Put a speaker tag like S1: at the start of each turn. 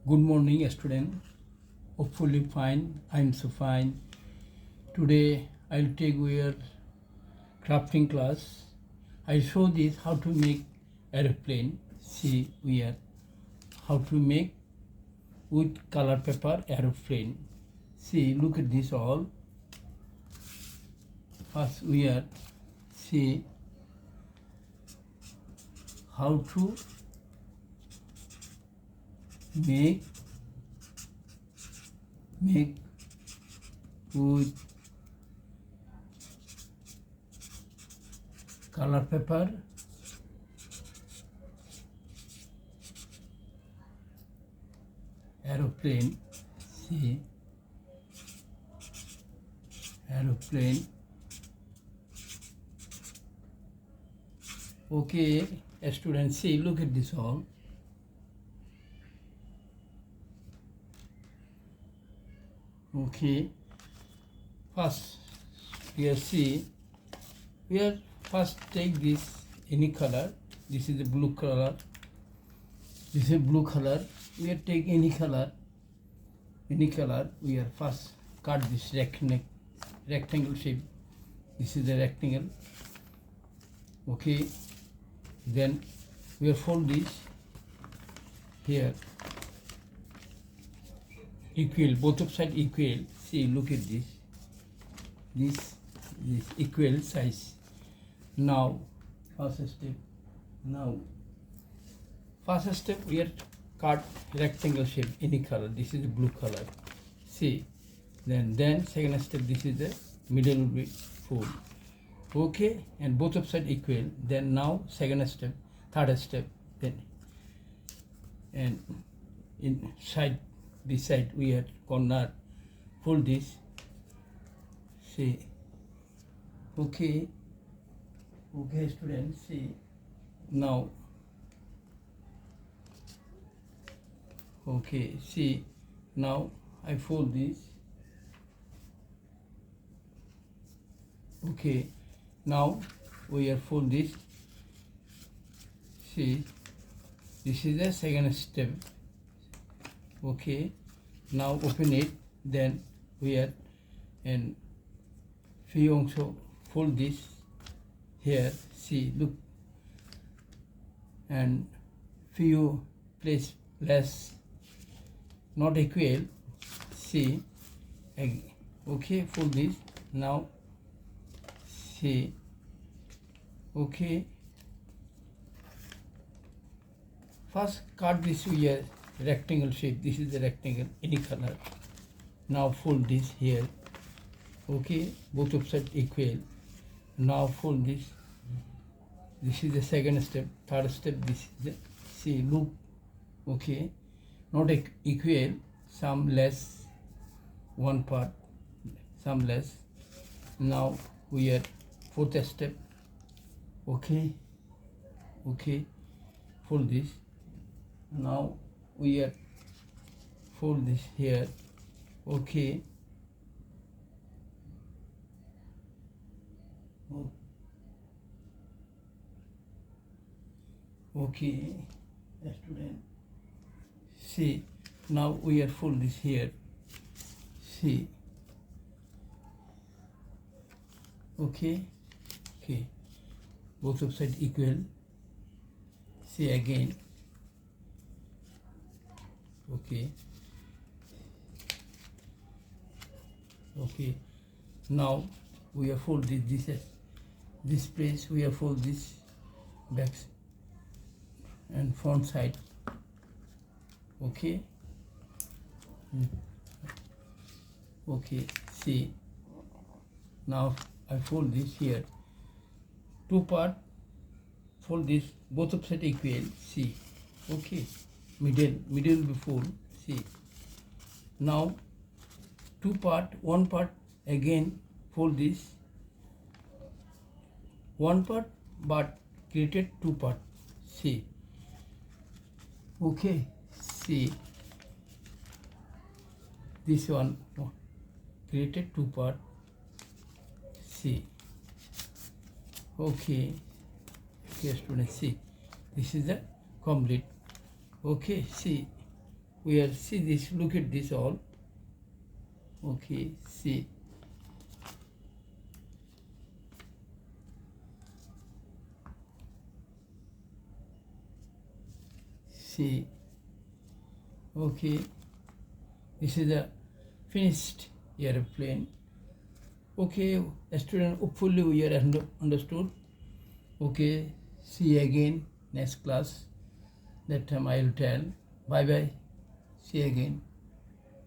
S1: Good morning, student. Hopefully fine. I'm so fine. Today I'll take your crafting class. I show this how to make aeroplane. See we are how to make with color paper aeroplane. See, look at this all. First we are see how to make with color paper aeroplane. See aeroplane. Okay, students, see, look at this all. Okay, first here see, we are first take this any color. This is the blue color. This is blue color. We are take any color. We are first cut this rectangle shape. This is the rectangle. Okay, then we are fold this here. Equal, both of side equal. See, look at this. This equal size. Now, first step. We are cut rectangle shape any color. This is the blue color. See, then second step. This is the middle will be full. Okay, and both of side equal. Then now second step, third step. Then and in side. This side we have corner, fold this. See, okay, students. See, now, okay, see, now I fold this. Okay, now we are fold this. See, this is the second step. Okay, now open it. Then we are and few also fold this here. See, look, and few place less not equal. See, okay, fold this now. See, okay, first cut this here. Rectangle shape. This is the rectangle, any color. Now fold this here. Okay, both of sides equal. Now fold this. This is the second step. Third step. This is the see loop. Okay, not equal. Some less. One part. Some less. Now we are fourth step. Okay. Fold this. Now we are fold this here. Okay, student. See, now we are fold this here. See, okay, both of side equal. See again. Okay, now we have fold this place. We have fold this back and front side. Okay, see, now I fold this here. Two part, fold this, both of side equal. See, okay, middle will be full. See, now two part, one part again fold this. One part but created two part. See, okay, see, this one created two part. See, okay, students, see, this is the complete. Okay, see, we are see this, look at this all. Okay, see. See. Okay, this is a finished airplane. Okay, student, hopefully we are understood. Okay, see you again next class. That time I will tell. Bye bye. See you again.